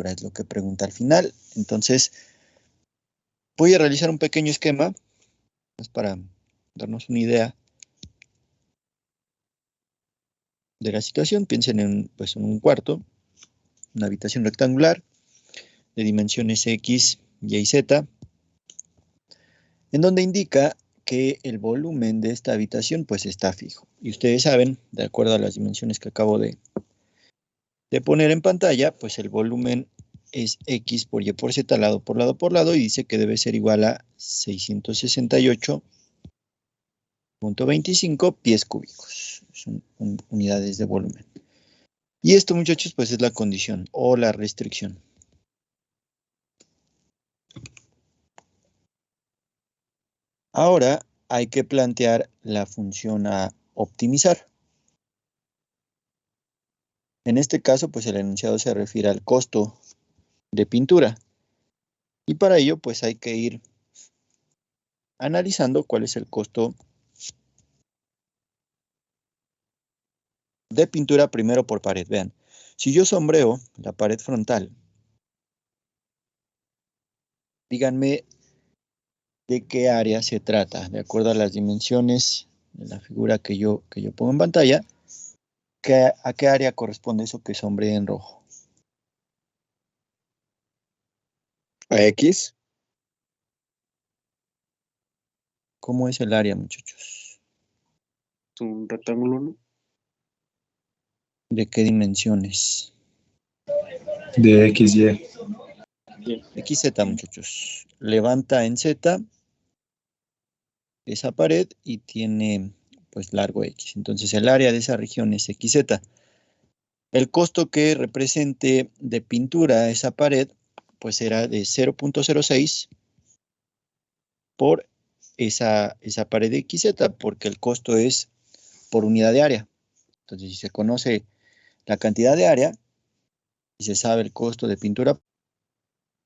Es lo que pregunta al final. Entonces, voy a realizar un pequeño esquema, pues para darnos una idea de la situación. Piensen en un cuarto, una habitación rectangular de dimensiones X, Y y Z, en donde indica que el volumen de esta habitación pues está fijo. Y ustedes saben, de acuerdo a las dimensiones que acabo de poner en pantalla, pues el volumen es X por Y por Z lado por lado por lado, y dice que debe ser igual a 668.25 pies cúbicos. Son unidades de volumen. Y esto, muchachos, pues es la condición o la restricción. Ahora hay que plantear la función a optimizar. En este caso, pues el enunciado se refiere al costo de pintura. Y para ello, pues hay que ir analizando cuál es el costo de pintura primero por pared. Vean, si yo sombreo la pared frontal, díganme de qué área se trata, de acuerdo a las dimensiones de la figura que yo pongo en pantalla. ¿A qué área corresponde eso que sombreé en rojo? A X. ¿Cómo es el área, muchachos? Es un rectángulo, ¿no? ¿De qué dimensiones? De XY. XZ, muchachos. Levanta en Z esa pared y tiene pues largo X. Entonces el área de esa región es XZ. El costo que represente de pintura esa pared pues será de 0.06 por esa pared de XZ, porque el costo es por unidad de área. Entonces, si se conoce la cantidad de área y se sabe el costo de pintura,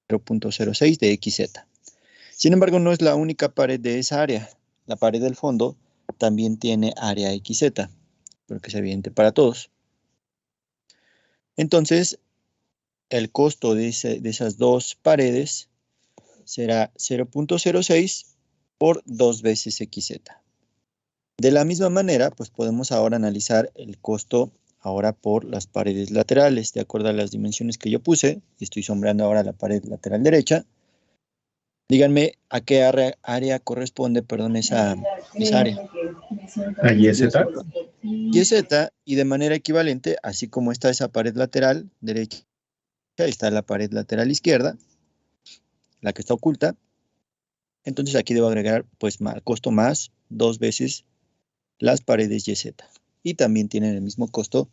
0.06 de XZ. Sin embargo, no es la única pared de esa área. La pared del fondo también tiene área XZ, pero que es evidente para todos. Entonces, el costo de esas dos paredes será 0.06 por 2 veces XZ. De la misma manera, pues podemos ahora analizar el costo ahora por las paredes laterales, de acuerdo a las dimensiones que yo puse, y estoy sombreando ahora la pared lateral derecha. Díganme a qué área corresponde, perdón, esa área. A YZ. YZ, y de manera equivalente, así como está esa pared lateral derecha, está la pared lateral izquierda, la que está oculta. Entonces aquí debo agregar pues costo más 2 veces las paredes YZ. Y también tienen el mismo costo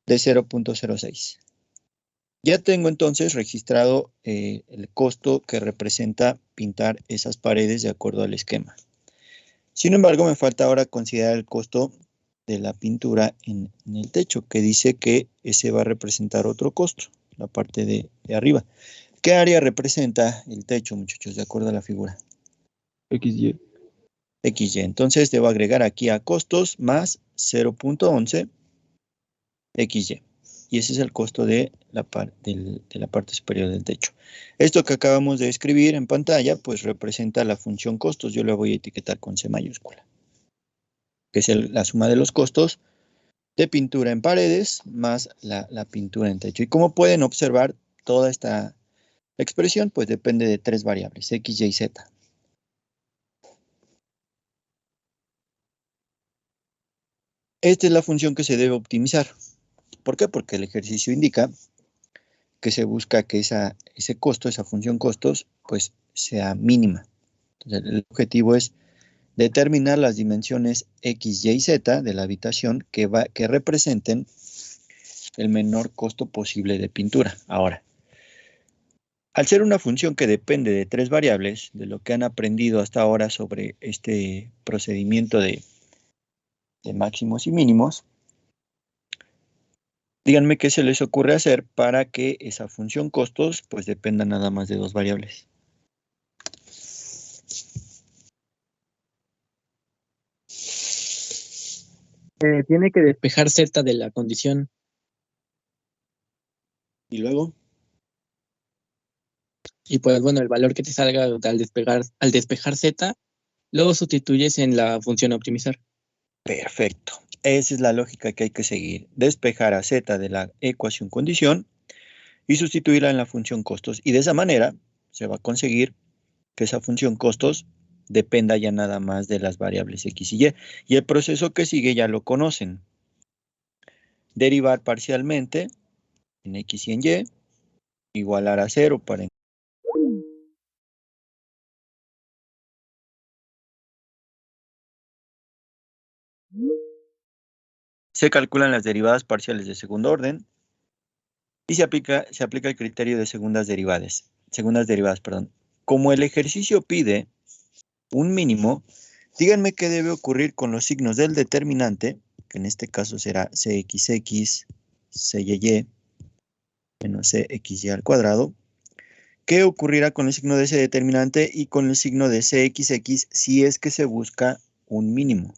de 0.06. Ya tengo entonces registrado el costo que representa pintar esas paredes de acuerdo al esquema. Sin embargo, me falta ahora considerar el costo de la pintura en el techo, que dice que ese va a representar otro costo, la parte de arriba. ¿Qué área representa el techo, muchachos, de acuerdo a la figura? XY. XY. Entonces debo agregar aquí a costos más 0.11 XY. Y ese es el costo de la parte superior del techo. Esto que acabamos de escribir en pantalla, pues representa la función costos. Yo la voy a etiquetar con C mayúscula, que es la suma de los costos de pintura en paredes más la pintura en techo. Y como pueden observar, toda esta expresión pues depende de 3 variables, X, Y y Z. Esta es la función que se debe optimizar. ¿Por qué? Porque el ejercicio indica que se busca que ese costo, esa función costos, pues sea mínima. Entonces, el objetivo es determinar las dimensiones X, Y y Z de la habitación que representen el menor costo posible de pintura. Ahora, al ser una función que depende de 3 variables, de lo que han aprendido hasta ahora sobre este procedimiento de máximos y mínimos, díganme qué se les ocurre hacer para que esa función costos pues dependa nada más de 2 variables. Tiene que despejar Z de la condición. Y luego, Y pues bueno, el valor que te salga al despejar z, lo sustituyes en la función optimizar. Perfecto. Esa es la lógica que hay que seguir. Despejar a z de la ecuación condición y sustituirla en la función costos. Y de esa manera se va a conseguir que esa función costos dependa ya nada más de las variables x y y. Y el proceso que sigue ya lo conocen. Derivar parcialmente en x y en y, igualar a 0 para... Se calculan las derivadas parciales de segundo orden y se aplica el criterio de segundas derivadas. Como el ejercicio pide un mínimo, díganme qué debe ocurrir con los signos del determinante, que en este caso será cxx, cyy, menos cxy al cuadrado. ¿Qué ocurrirá con el signo de ese determinante y con el signo de cxx si es que se busca un mínimo?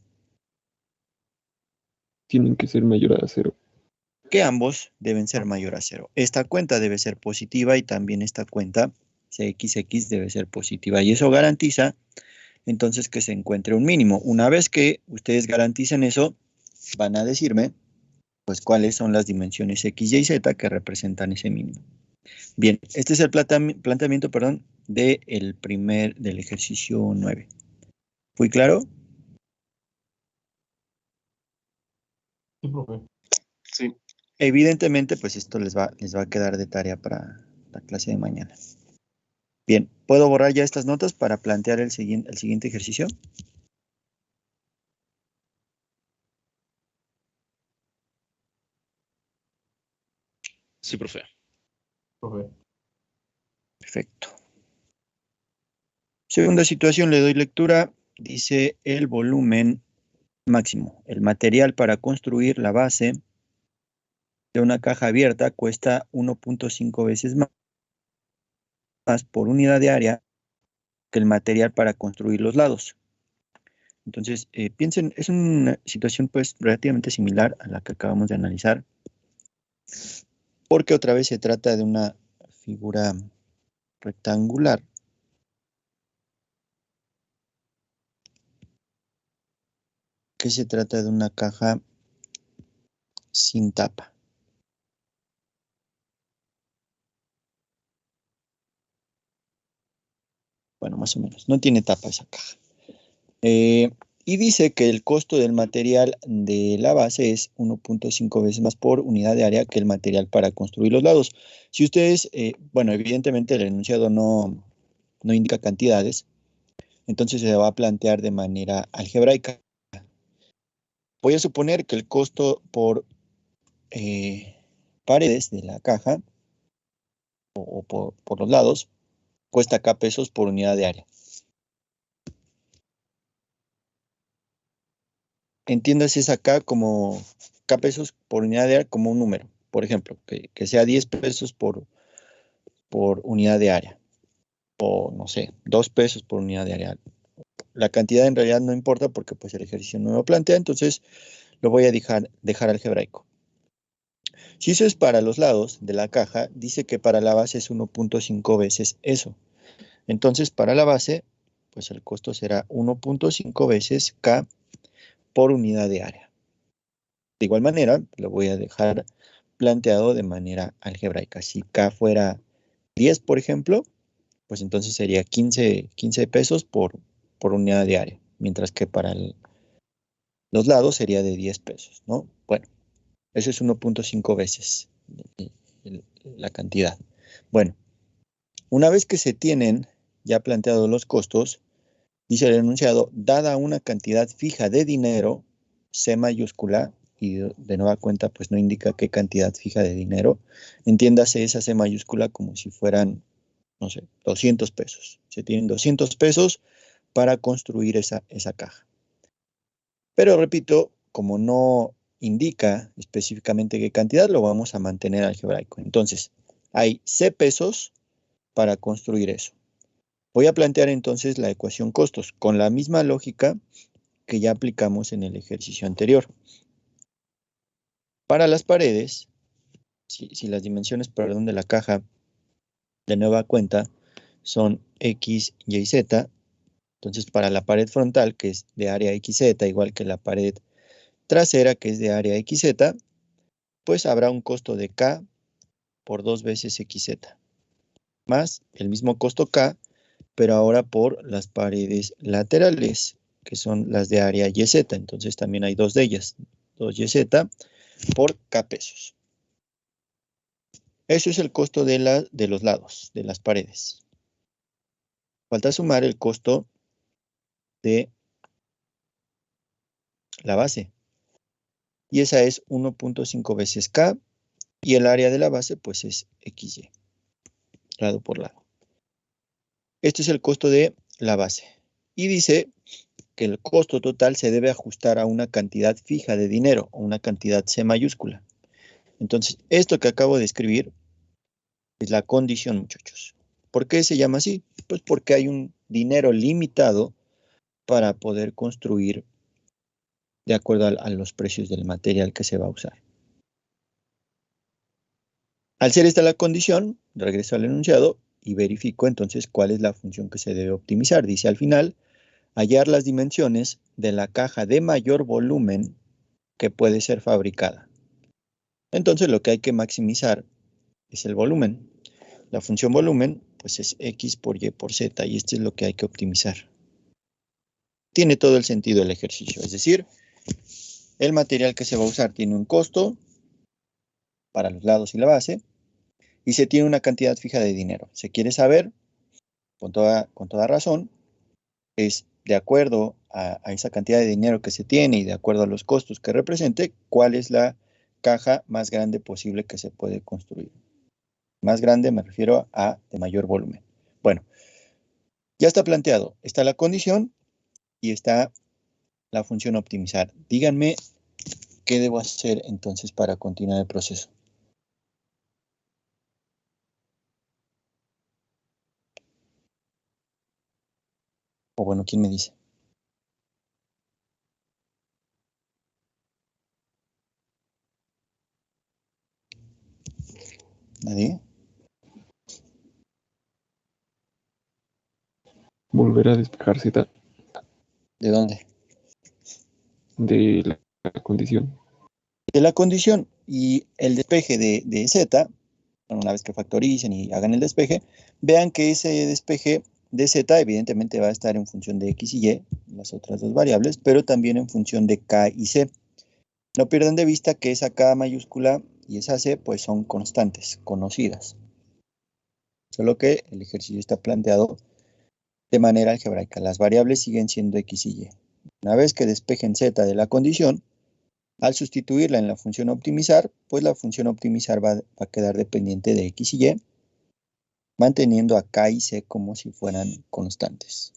Tienen que ser mayor a 0. Que ambos deben ser mayor a 0. Esta cuenta debe ser positiva y también esta cuenta cxx debe ser positiva. Y eso garantiza entonces que se encuentre un mínimo. Una vez que ustedes garanticen eso, van a decirme pues cuáles son las dimensiones x, y, z que representan ese mínimo. Bien, este es el planteamiento, del ejercicio 9. ¿Fui claro? Sí, profe. Sí. Evidentemente, pues esto les va a quedar de tarea para la clase de mañana. Bien, ¿puedo borrar ya estas notas para plantear el siguiente ejercicio? Sí, profe. Perfecto. Segunda situación, le doy lectura. Dice el volumen máximo. El material para construir la base de una caja abierta cuesta 1.5 veces más por unidad de área que el material para construir los lados. Entonces, piensen, es una situación pues relativamente similar a la que acabamos de analizar, porque otra vez se trata de una figura rectangular que se trata de una caja sin tapa. Bueno, más o menos, no tiene tapa esa caja. Y dice que el costo del material de la base es 1.5 veces más por unidad de área que el material para construir los lados. Si ustedes, bueno, evidentemente el enunciado no indica cantidades, entonces se va a plantear de manera algebraica. Voy a suponer que el costo por paredes de la caja o por los lados cuesta K pesos por unidad de área. Entiéndase esa K como K pesos por unidad de área como un número. Por ejemplo, que sea 10 pesos por unidad de área. O no sé, 2 pesos por unidad de área. La cantidad en realidad no importa porque pues el ejercicio no lo plantea, entonces lo voy a dejar algebraico. Si eso es para los lados de la caja, dice que para la base es 1.5 veces eso. Entonces, para la base, pues el costo será 1.5 veces K por unidad de área. De igual manera, lo voy a dejar planteado de manera algebraica. Si K fuera 10, por ejemplo, pues entonces sería 15 pesos por unidad de área, mientras que para los lados sería de 10 pesos, ¿no? Bueno, eso es 1.5 veces la cantidad. Bueno, una vez que se tienen ya planteados los costos, dice el enunciado, dada una cantidad fija de dinero, C mayúscula, y de nueva cuenta pues no indica qué cantidad fija de dinero, entiéndase esa C mayúscula como si fueran, no sé, 200 pesos. Se tienen 200 pesos para construir esa caja. Pero repito, como no indica específicamente qué cantidad, lo vamos a mantener algebraico. Entonces, hay C pesos para construir eso. Voy a plantear entonces la ecuación costos con la misma lógica que ya aplicamos en el ejercicio anterior. Para las paredes, si las dimensiones, de la caja de nueva cuenta son X, Y y Z. Entonces, para la pared frontal, que es de área XZ, igual que la pared trasera, que es de área XZ, pues habrá un costo de K por 2 veces XZ, más el mismo costo K, pero ahora por las paredes laterales, que son las de área YZ. Entonces, también hay dos de ellas, 2YZ por K pesos. Eso es el costo de los lados, de las paredes. Falta sumar el costo de la base. Y esa es 1.5 veces K. Y el área de la base, pues es XY. Lado por lado. Este es el costo de la base. Y dice que el costo total se debe ajustar a una cantidad fija de dinero, o una cantidad C mayúscula. Entonces, esto que acabo de escribir es la condición, muchachos. ¿Por qué se llama así? Pues porque hay un dinero limitado para poder construir de acuerdo a los precios del material que se va a usar. Al ser esta la condición, regreso al enunciado y verifico entonces cuál es la función que se debe optimizar. Dice al final, hallar las dimensiones de la caja de mayor volumen que puede ser fabricada. Entonces lo que hay que maximizar es el volumen. La función volumen pues es X por Y por Z y esto es lo que hay que optimizar. Tiene todo el sentido el ejercicio, es decir, el material que se va a usar tiene un costo para los lados y la base y se tiene una cantidad fija de dinero. Se quiere saber, con toda razón, es de acuerdo a esa cantidad de dinero que se tiene y de acuerdo a los costos que represente, cuál es la caja más grande posible que se puede construir. Más grande me refiero a de mayor volumen. Bueno, ya está planteado. Está la condición y está la función optimizar. Díganme qué debo hacer entonces para continuar el proceso. O bueno, ¿quién me dice? ¿Nadie? Volver a despejar Z ¿De dónde? de la condición. De la condición y el despeje de Z, una vez que factoricen y hagan el despeje, vean que ese despeje de Z evidentemente va a estar en función de X y Y, las otras dos variables, pero también en función de K y C. No pierdan de vista que esa K mayúscula y esa C pues son constantes, conocidas. Solo que el ejercicio está planteado de manera algebraica. Las variables siguen siendo X y Y. Una vez que despejen Z de la condición, al sustituirla en la función optimizar, pues la función optimizar va a quedar dependiente de X y Y, manteniendo a K y C como si fueran constantes.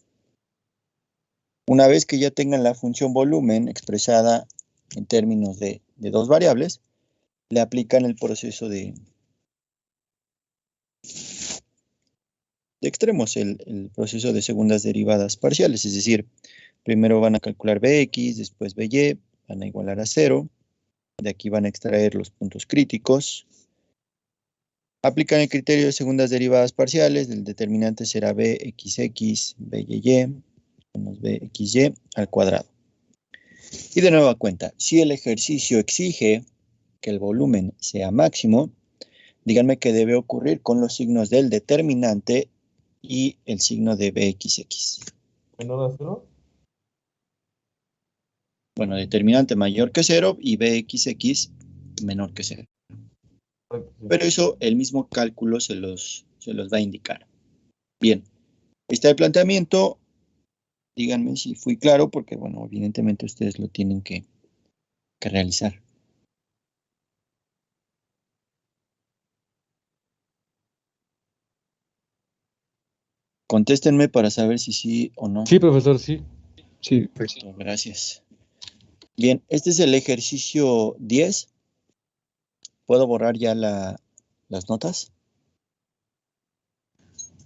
Una vez que ya tengan la función volumen expresada en términos de dos variables, le aplican el proceso de extremos, el proceso de segundas derivadas parciales, es decir, primero van a calcular Bx, después By, van a igualar a 0, de aquí van a extraer los puntos críticos, aplican el criterio de segundas derivadas parciales, el determinante será Bxx, By, menos Bxy al cuadrado. Y de nueva cuenta, si el ejercicio exige que el volumen sea máximo, díganme qué debe ocurrir con los signos del determinante y el signo de Bxx. ¿Menor a 0? Bueno, determinante mayor que 0 y Bxx menor que 0. Pero eso el mismo cálculo se los va a indicar. Bien, está el planteamiento. Díganme si fui claro, porque bueno, evidentemente ustedes lo tienen que realizar. Contéstenme para saber si sí o no. Sí, profesor, sí. Sí, Perfecto, gracias. Bien, este es el ejercicio 10. ¿Puedo borrar ya las notas?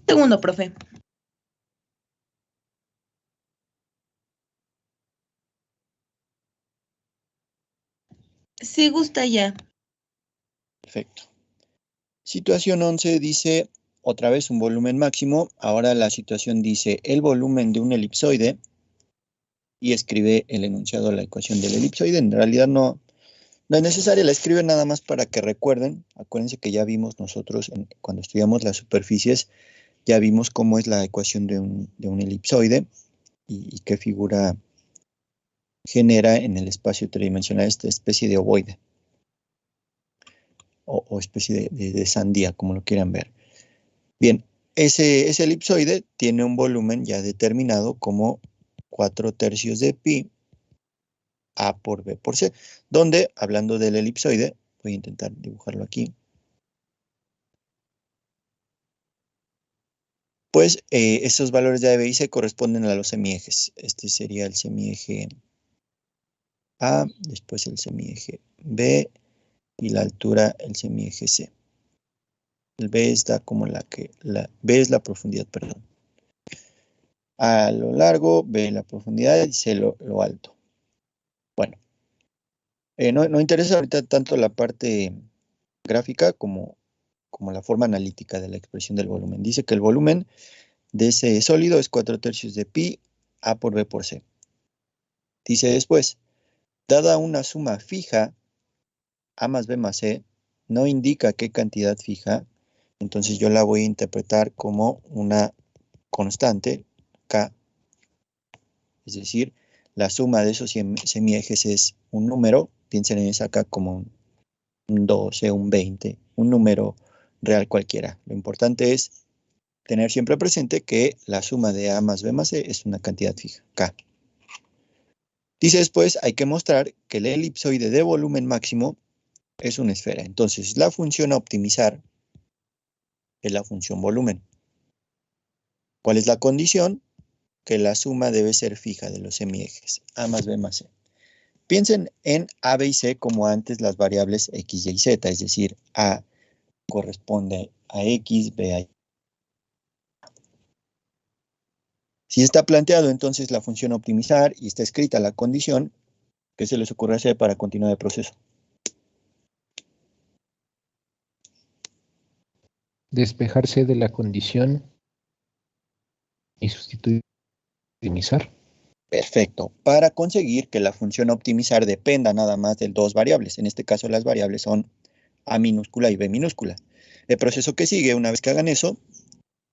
Segundo, profe. Sí, gusta ya. Perfecto. Situación 11 dice, otra vez un volumen máximo. Ahora la situación dice el volumen de un elipsoide y escribe el enunciado de la ecuación del elipsoide. En realidad no es necesaria, la escribe nada más para que recuerden. Acuérdense que ya vimos nosotros, cuando estudiamos las superficies, ya vimos cómo es la ecuación de un elipsoide y qué figura genera en el espacio tridimensional esta especie de ovoide o especie de sandía, como lo quieran ver. Bien, ese elipsoide tiene un volumen ya determinado como 4/3 de pi a por b por c, donde, hablando del elipsoide, voy a intentar dibujarlo aquí, pues esos valores de A, B y C corresponden a los semiejes. Este sería el semieje A, después el semieje B y la altura el semieje C. El B está como B es la profundidad, perdón. A lo largo, B la profundidad y C lo alto. Bueno, no interesa ahorita tanto la parte gráfica como la forma analítica de la expresión del volumen. Dice que el volumen de ese sólido es 4/3 de pi a por b por c. Dice después, dada una suma fija, a más b más c, no indica qué cantidad fija, entonces yo la voy a interpretar como una constante, k, es decir, la suma de esos semiejes es un número, piensen en esa k como un 12, un 20, un número real cualquiera. Lo importante es tener siempre presente que la suma de A más B más C es una cantidad fija, K. Dice después, hay que mostrar que el elipsoide de volumen máximo es una esfera. Entonces, la función a optimizar es la función volumen. ¿Cuál es la condición? Que la suma debe ser fija de los semiejes, A más B más C. Piensen en A, B y C como antes las variables X, Y y Z, es decir, A corresponde a X, B a Y. Si está planteado entonces la función a optimizar y está escrita la condición, ¿qué se les ocurre hacer para continuar el proceso? Despejarse de la condición y sustituir optimizar. Perfecto. Para conseguir que la función a optimizar dependa nada más de dos variables. En este caso las variables son A minúscula y B minúscula. El proceso que sigue una vez que hagan eso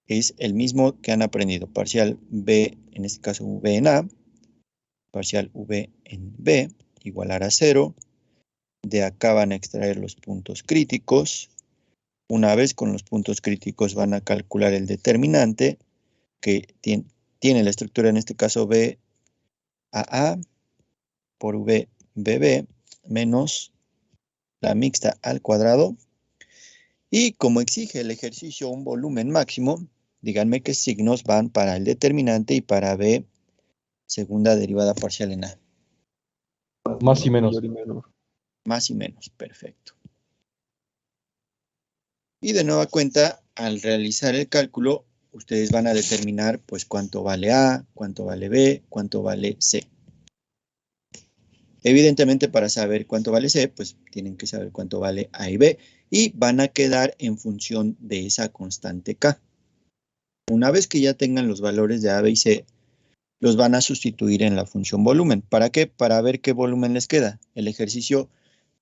es el mismo que han aprendido. Parcial B, en este caso V en A, parcial V en B, igualar a 0. De acá van a extraer los puntos críticos. Una vez con los puntos críticos van a calcular el determinante que tiene la estructura, en este caso B a A por V BB menos la mixta al cuadrado. Y como exige el ejercicio un volumen máximo, díganme qué signos van para el determinante y para B segunda derivada parcial en A. Más y menos. Mayor y menor. Más y menos, perfecto. Y de nueva cuenta, al realizar el cálculo, ustedes van a determinar pues cuánto vale A, cuánto vale B, cuánto vale C. Evidentemente, para saber cuánto vale C, pues tienen que saber cuánto vale A y B, y van a quedar en función de esa constante K. Una vez que ya tengan los valores de A, B y C, los van a sustituir en la función volumen. ¿Para qué? Para ver qué volumen les queda. El ejercicio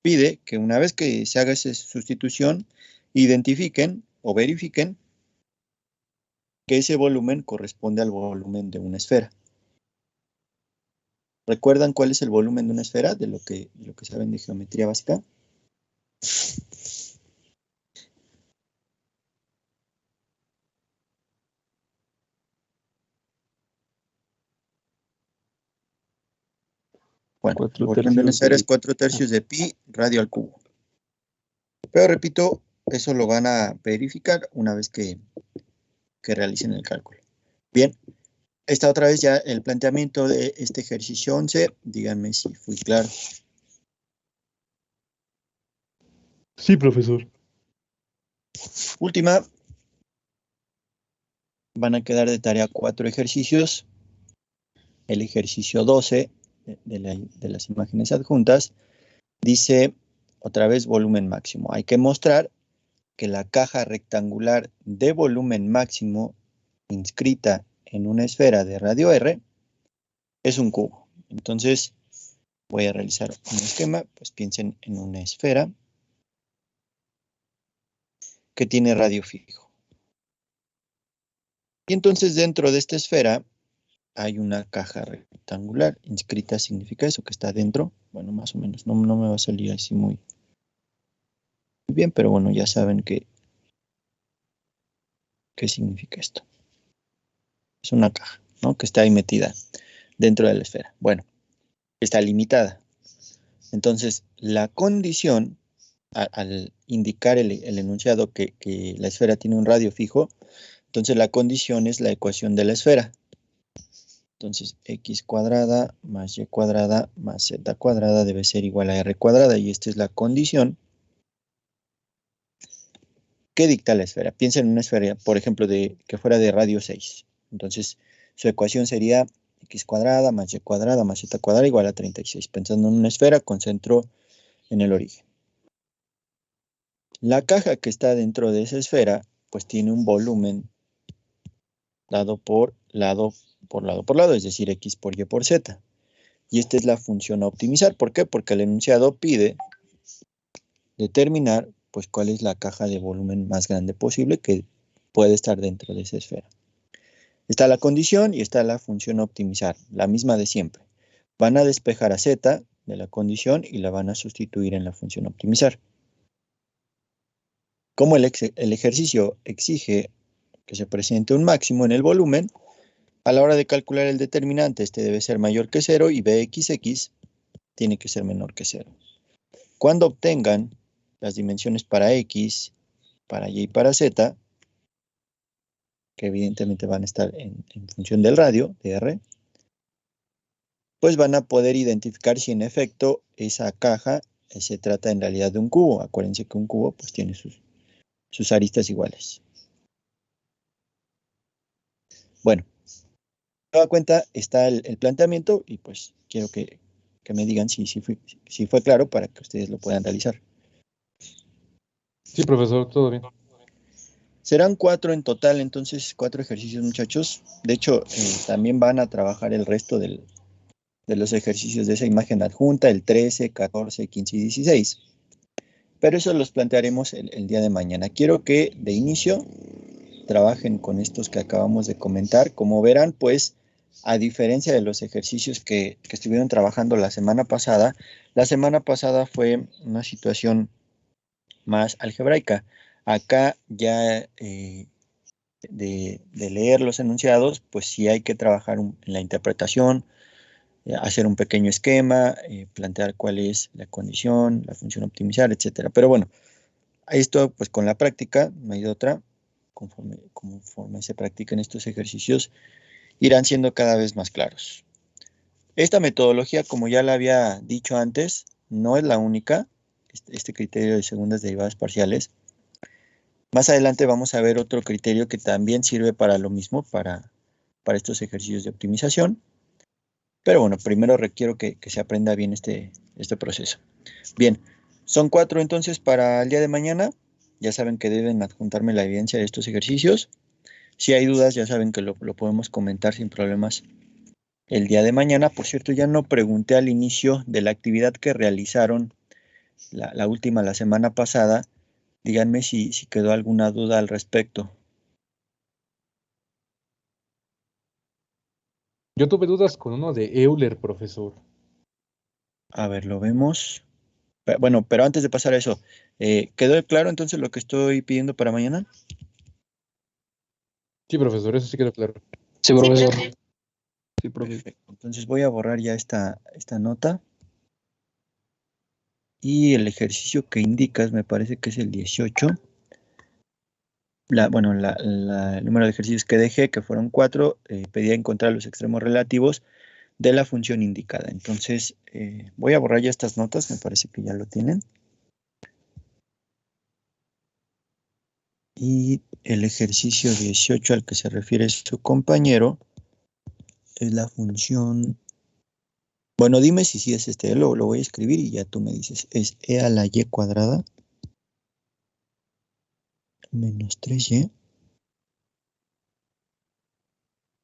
pide que una vez que se haga esa sustitución, identifiquen o verifiquen que ese volumen corresponde al volumen de una esfera. ¿Recuerdan cuál es el volumen de una esfera de lo que saben de geometría básica? Bueno, el volumen de una esfera es 4/3 de pi radio al cubo. Pero repito, eso lo van a verificar una vez que realicen el cálculo. Bien, esta otra vez ya el planteamiento de este ejercicio 11. Díganme si fui claro. Sí, profesor. Última. Van a quedar de tarea 4 ejercicios. El ejercicio 12 de las imágenes adjuntas dice otra vez volumen máximo. Hay que mostrar que la caja rectangular de volumen máximo inscrita en una esfera de radio R es un cubo. Entonces, voy a realizar un esquema, pues piensen en una esfera que tiene radio fijo. Y entonces dentro de esta esfera hay una caja rectangular. Inscrita significa eso, que está dentro. Bueno, más o menos, no me va a salir así muy bien, pero bueno, ya saben qué significa esto. Es una caja, ¿no? Que está ahí metida dentro de la esfera. Bueno, está limitada. Entonces, la condición, al indicar el enunciado que la esfera tiene un radio fijo, entonces la condición es la ecuación de la esfera. Entonces, x cuadrada más y cuadrada más z cuadrada debe ser igual a r cuadrada, y esta es la condición que dicta la esfera. Piensa en una esfera, por ejemplo, que fuera de radio 6. Entonces, su ecuación sería x cuadrada más y cuadrada más z cuadrada igual a 36. Pensando en una esfera con centro en el origen. La caja que está dentro de esa esfera, pues tiene un volumen dado por lado por lado, es decir, x por y por z. Y esta es la función a optimizar. ¿Por qué? Porque el enunciado pide determinar pues cuál es la caja de volumen más grande posible que puede estar dentro de esa esfera. Está la condición y está la función a optimizar, la misma de siempre. Van a despejar a z de la condición y la van a sustituir en la función a optimizar. Como el ejercicio exige que se presente un máximo en el volumen, a la hora de calcular el determinante, este debe ser mayor que 0 y bxx tiene que ser menor que 0. Cuando obtengan las dimensiones para x, para y para z, que evidentemente van a estar en función del radio, de r, pues van a poder identificar si en efecto esa caja se trata en realidad de un cubo. Acuérdense que un cubo pues tiene sus aristas iguales. Bueno, a cuenta está el planteamiento y pues quiero que me digan si fue claro para que ustedes lo puedan realizar. Sí, profesor, todo bien. Serán 4 en total, entonces 4 ejercicios, muchachos. De hecho, también van a trabajar el resto de los ejercicios de esa imagen adjunta, el 13, 14, 15 y 16. Pero eso los plantearemos el día de mañana. Quiero que de inicio trabajen con estos que acabamos de comentar. Como verán, pues, a diferencia de los ejercicios que estuvieron trabajando la semana pasada fue una situación más algebraica. Acá ya de leer los enunciados, pues sí hay que trabajar en la interpretación, hacer un pequeño esquema, plantear cuál es la condición, la función optimizar, etcétera. Pero bueno, esto pues con la práctica, no hay de otra, conforme se practiquen estos ejercicios, irán siendo cada vez más claros. Esta metodología, como ya la había dicho antes, no es la única, este criterio de segundas derivadas parciales. Más adelante vamos a ver otro criterio que también sirve para lo mismo, para estos ejercicios de optimización. Pero bueno, primero requiero que se aprenda bien este proceso. Bien, son 4 entonces para el día de mañana. Ya saben que deben adjuntarme la evidencia de estos ejercicios. Si hay dudas, ya saben que lo podemos comentar sin problemas el día de mañana. Por cierto, ya no pregunté al inicio de la actividad que realizaron la última, la semana pasada. Díganme si quedó alguna duda al respecto. Yo tuve dudas con uno de Euler, profesor. A ver, lo vemos. Bueno, pero antes de pasar a eso, ¿quedó claro entonces lo que estoy pidiendo para mañana? Sí, profesor, eso sí quedó claro. Sí, profesor. Sí, profe. Perfecto. Entonces voy a borrar ya esta nota. Y el ejercicio que indicas me parece que es el 18. Bueno, el número de ejercicios que dejé, que fueron 4, pedía encontrar los extremos relativos de la función indicada. Entonces, voy a borrar ya estas notas, me parece que ya lo tienen. Y el ejercicio 18 al que se refiere su compañero es la función... Bueno, dime si sí es este, lo voy a escribir y ya tú me dices. Es e a la y cuadrada menos 3y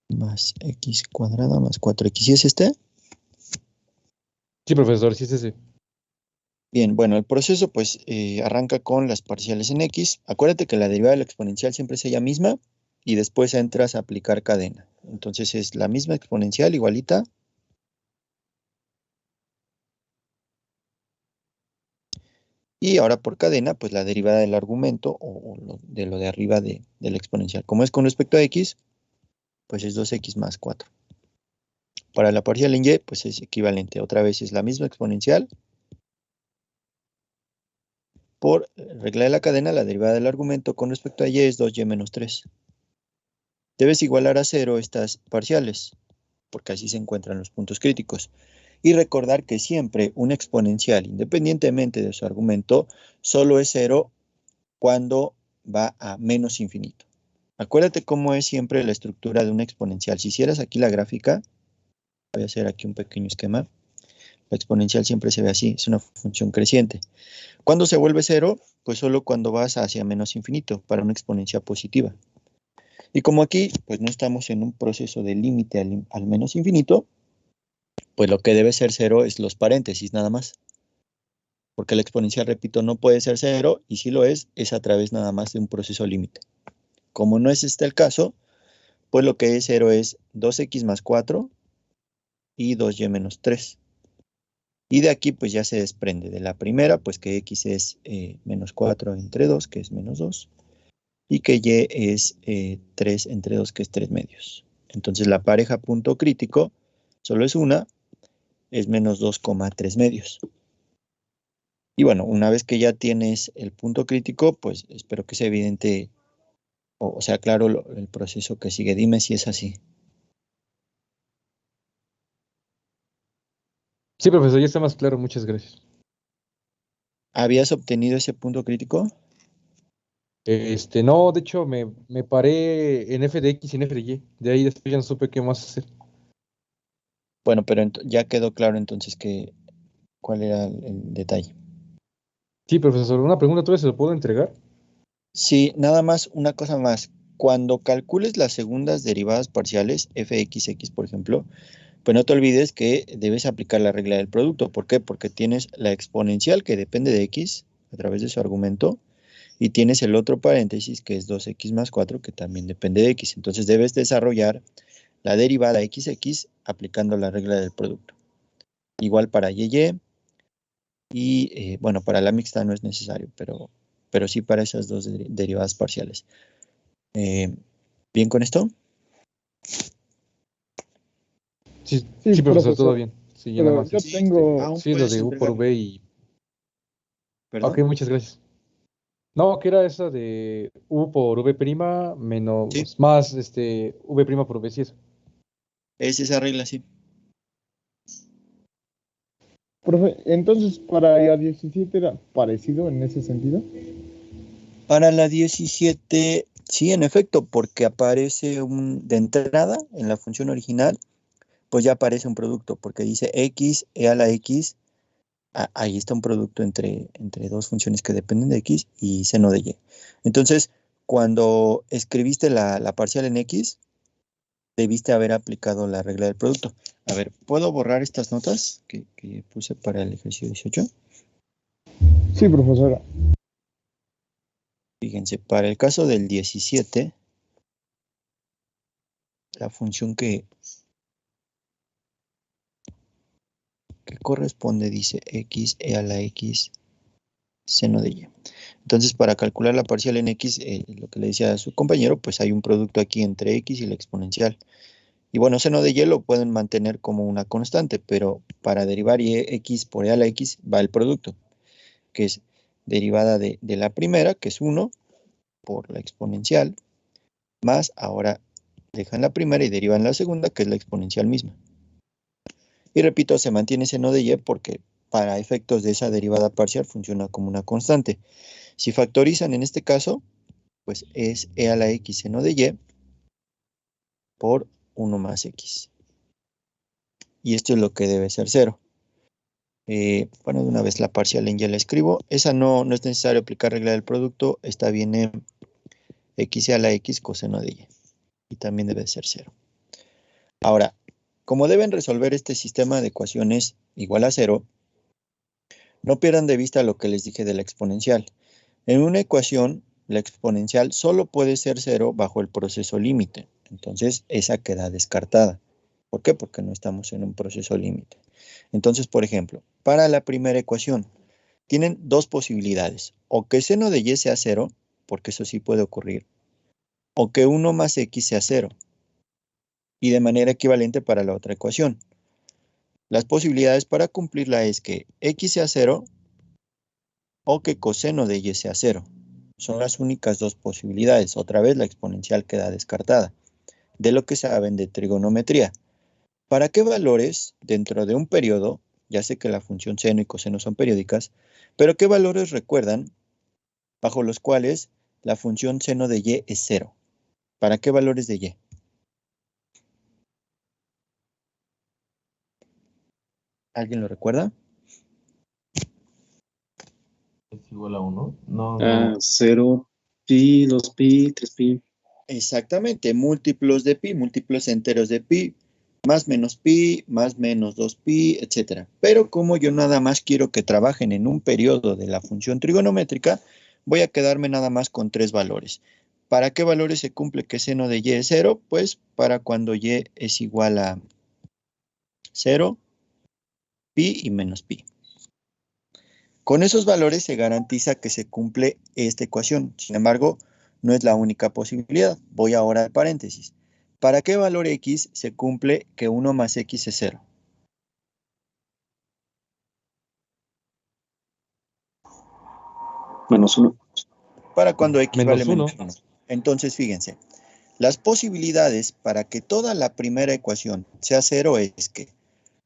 más x cuadrada más 4x. ¿Sí es este? Sí, profesor, sí es ese. Bien, bueno, el proceso pues arranca con las parciales en x. Acuérdate que la derivada de la exponencial siempre es ella misma y después entras a aplicar cadena. Entonces es la misma exponencial igualita. Y ahora por cadena, pues la derivada del argumento o de lo de arriba de la exponencial. Como es con respecto a x, pues es 2x más 4. Para la parcial en y, pues es equivalente. Otra vez es la misma exponencial. Por regla de la cadena, la derivada del argumento con respecto a y es 2y menos 3. Debes igualar a 0 estas parciales, porque así se encuentran los puntos críticos. Y recordar que siempre una exponencial, independientemente de su argumento, solo es 0 cuando va a menos infinito. Acuérdate cómo es siempre la estructura de una exponencial. Si hicieras aquí la gráfica, voy a hacer aquí un pequeño esquema. La exponencial siempre se ve así, es una función creciente. ¿Cuándo se vuelve 0? Pues solo cuando vas hacia menos infinito, para una exponencial positiva. Y como aquí, pues no estamos en un proceso de límite al menos infinito, pues lo que debe ser 0 es los paréntesis nada más. Porque la exponencial, repito, no puede ser 0, y si lo es a través nada más de un proceso límite. Como no es este el caso, pues lo que es 0 es 2x más 4 y 2y menos 3. Y de aquí pues ya se desprende de la primera, pues que x es menos 4 entre 2, que es menos 2. Y que y es 3 entre 2, que es 3 medios. Entonces la pareja punto crítico solo es una, es menos 2,3 medios. Y bueno, una vez que ya tienes el punto crítico, pues espero que sea evidente o sea claro el proceso que sigue. Dime si es así. Sí, profesor, ya está más claro, muchas gracias. ¿Habías obtenido ese punto crítico? No, de hecho me paré en f de x y en f de y. De ahí después ya no supe qué más hacer. Bueno, pero ya quedó claro entonces cuál era el detalle. Sí, profesor, una pregunta, ¿todavía se lo puedo entregar? Sí, nada más, una cosa más. Cuando calcules las segundas derivadas parciales, fxx, por ejemplo, pues no te olvides que debes aplicar la regla del producto. ¿Por qué? Porque tienes la exponencial que depende de x a través de su argumento y tienes el otro paréntesis que es 2x más 4 que también depende de x. Entonces debes desarrollar la derivada xx aplicando la regla del producto. Igual para y y bueno, para la mixta no es necesario, pero sí para esas dos derivadas parciales. ¿Bien con esto? Sí, Sí, sí, profesor, todo profesor. bien. Sí, ya nada Pero más yo es, tengo, sí, lo de u por v y... Ok, ¿Perdón? muchas gracias. No, que era esa de u por v' Sí, menos, más v' por v, sí eso. es esa regla, sí. profe, entonces para la 17 era parecido en ese sentido. Para la 17, sí, en efecto, porque aparece de entrada en la función original, pues ya aparece un producto, porque dice x, e a la x, ahí está un producto entre dos funciones que dependen de x y seno de y. Entonces, cuando escribiste la parcial en x, debiste haber aplicado la regla del producto. A ver, ¿puedo borrar estas notas que puse para el ejercicio 18? Sí, profesora. Fíjense, para el caso del 17, la función que corresponde dice x, e a la x, seno de y. Entonces, para calcular la parcial en x, lo que le decía a su compañero, pues hay un producto aquí entre x y la exponencial. Y bueno, seno de y lo pueden mantener como una constante, pero para derivar x por e a la x va el producto, que es derivada de la primera, que es 1, por la exponencial, más ahora dejan la primera y derivan la segunda, que es la exponencial misma. Y repito, se mantiene seno de y porque para efectos de esa derivada parcial funciona como una constante. Si factorizan en este caso, pues es e a la x seno de y por 1 más x. Y esto es lo que debe ser 0. Bueno, de una vez la parcial en y la escribo. Esa no es necesario aplicar regla del producto. Esta viene x a la x coseno de y. Y también debe ser 0. Ahora, como deben resolver este sistema de ecuaciones igual a 0, no pierdan de vista lo que les dije de la exponencial. En una ecuación, la exponencial solo puede ser 0 bajo el proceso límite. Entonces, esa queda descartada. ¿Por qué? Porque no estamos en un proceso límite. Entonces, por ejemplo, para la primera ecuación, tienen dos posibilidades. O que seno de y sea 0, porque eso sí puede ocurrir, o que 1 más x sea 0. Y de manera equivalente para la otra ecuación. Las posibilidades para cumplirla es que x sea 0 o que coseno de y sea 0. Son las únicas dos posibilidades. Otra vez la exponencial queda descartada. De lo que saben de trigonometría. ¿Para qué valores dentro de un periodo? Ya sé que la función seno y coseno son periódicas, pero ¿qué valores recuerdan bajo los cuales la función seno de y es 0? ¿Para qué valores de y? ¿Alguien lo recuerda? ¿Es igual a 1? No, Ah, no. 0, pi, 2pi, 3pi. Exactamente, múltiplos de pi, múltiplos enteros de pi, más menos 2pi, etc. Pero como yo nada más quiero que trabajen en un periodo de la función trigonométrica, voy a quedarme nada más con 3 valores. ¿Para qué valores se cumple que seno de y es 0? Pues para cuando y es igual a 0, pi y menos pi. Con esos valores se garantiza que se cumple esta ecuación. Sin embargo, no es la única posibilidad. Voy ahora al paréntesis. ¿Para qué valor x se cumple que 1 más x es 0? Menos 1. Para cuando x vale Menos menos 1. Entonces, fíjense. Las posibilidades para que toda la primera ecuación sea 0 es que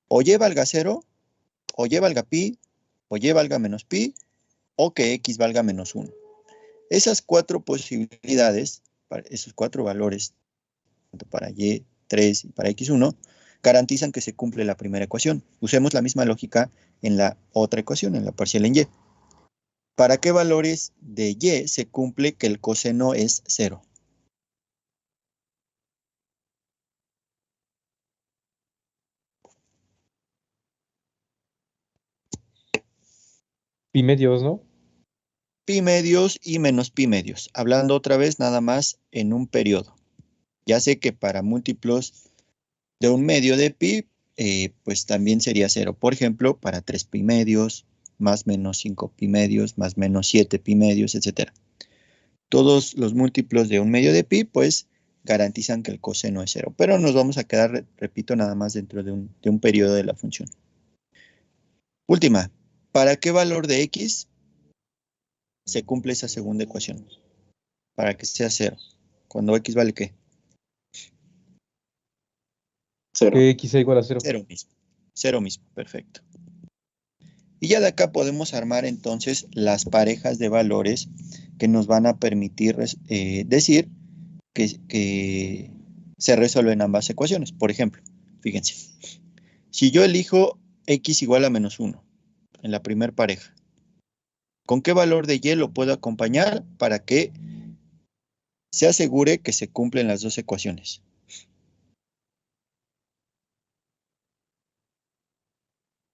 o y valga 0, o y valga pi, o y valga menos pi, o que x valga menos 1. Esas 4 posibilidades, esos 4 valores, tanto para y3 y para x1, garantizan que se cumple la primera ecuación. Usemos la misma lógica en la otra ecuación, en la parcial en y. ¿Para qué valores de y se cumple que el coseno es 0? Pi medios, ¿no? Pi medios y menos pi medios. Hablando otra vez nada más en un periodo. Ya sé que para múltiplos de un medio de pi, pues también sería 0. Por ejemplo, para 3 pi medios, más menos 5 pi medios, más menos 7 pi medios, etc. Todos los múltiplos de un medio de pi, pues garantizan que el coseno es 0. Pero nos vamos a quedar, repito, nada más dentro de un periodo de la función. Última, ¿para qué valor de x se cumple esa segunda ecuación? Para que sea 0. Cuando x vale ¿qué? 0. Que x sea igual a 0. 0 mismo. 0 mismo, perfecto. Y ya de acá podemos armar entonces las parejas de valores que nos van a permitir decir que se resuelven ambas ecuaciones. Por ejemplo, fíjense, si yo elijo x igual a menos 1 en la primera pareja, ¿con qué valor de y lo puedo acompañar para que se asegure que se cumplen las dos ecuaciones?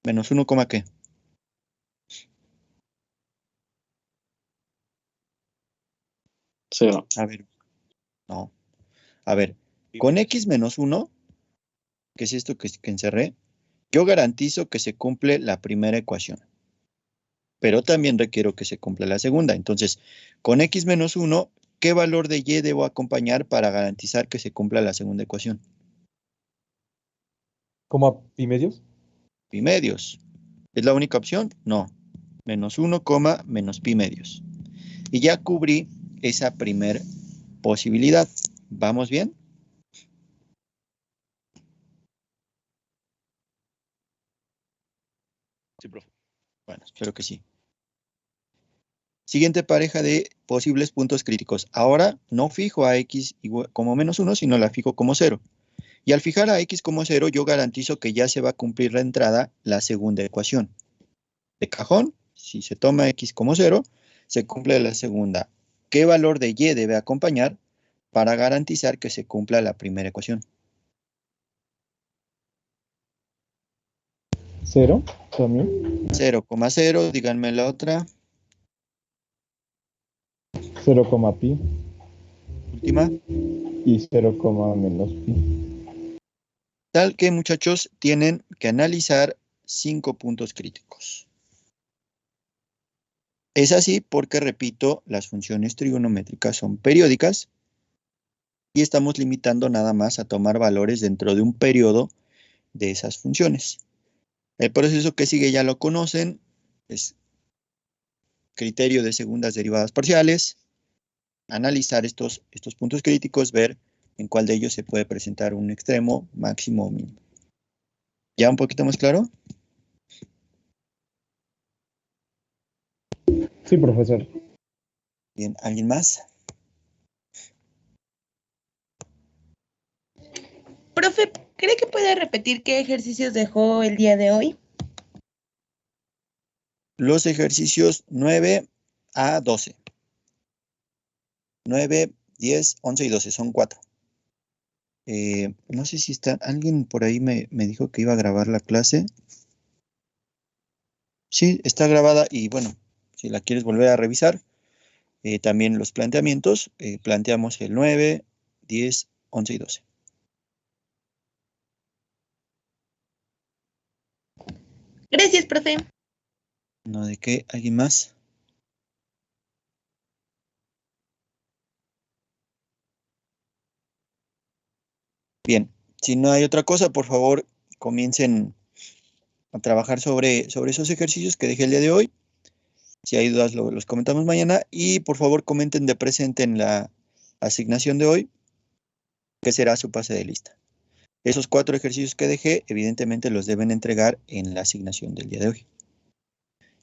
Menos 1, ¿qué? 0. A ver, no. A ver, con x menos 1, que es esto que encerré, yo garantizo que se cumple la primera ecuación. Pero también requiero que se cumpla la segunda. Entonces, con x menos 1, ¿qué valor de y debo acompañar para garantizar que se cumpla la segunda ecuación? ¿Cómo a pi medios? Pi medios. ¿Es la única opción? No. Menos 1, menos pi medios. Y ya cubrí esa primer posibilidad. ¿Vamos bien? Sí, profe. Bueno, espero que sí. Siguiente pareja de posibles puntos críticos. Ahora no fijo a x como menos 1, sino la fijo como 0. Y al fijar a x como 0, yo garantizo que ya se va a cumplir la entrada, la segunda ecuación. De cajón, si se toma x como 0, se cumple la segunda. ¿qué valor de y debe acompañar para garantizar que se cumpla la primera ecuación? 0 también. 0,0, díganme la otra. 0, pi Última. y 0, menos pi. Tal que, muchachos, tienen que analizar 5 puntos críticos. Es así porque, repito, las funciones trigonométricas son periódicas y estamos limitando nada más a tomar valores dentro de un periodo de esas funciones. El proceso que sigue ya lo conocen, es criterio de segundas derivadas parciales, analizar estos puntos críticos, ver en cuál de ellos se puede presentar un extremo, máximo o mínimo. ¿Ya un poquito más claro? Sí, profesor. Bien, ¿alguien más? Profe, ¿cree que puede repetir qué ejercicios dejó el día de hoy? Los ejercicios 9 a 12. 9, 10, 11 y 12, son 4. No sé si está, alguien por ahí me dijo que iba a grabar la clase. Sí, está grabada y bueno, si la quieres volver a revisar, también los planteamientos, planteamos el 9, 10, 11 y 12. Gracias, profe. ¿No de qué? ¿Alguien más? Bien, si no hay otra cosa, por favor, comiencen a trabajar sobre esos ejercicios que dejé el día de hoy. Si hay dudas, los comentamos mañana. Y por favor, comenten de presente en la asignación de hoy, que será su pase de lista. Esos 4 ejercicios que dejé, evidentemente los deben entregar en la asignación del día de hoy.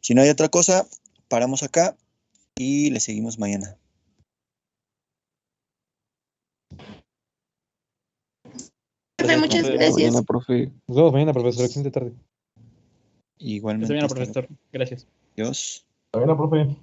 Si no hay otra cosa, paramos acá y le seguimos mañana. Profe, muchas gracias. Mañana, profe. Nos vemos mañana, profesor. Excelente tarde. Igualmente. Está bien, profesor. Gracias. Adiós. Mañana, profe.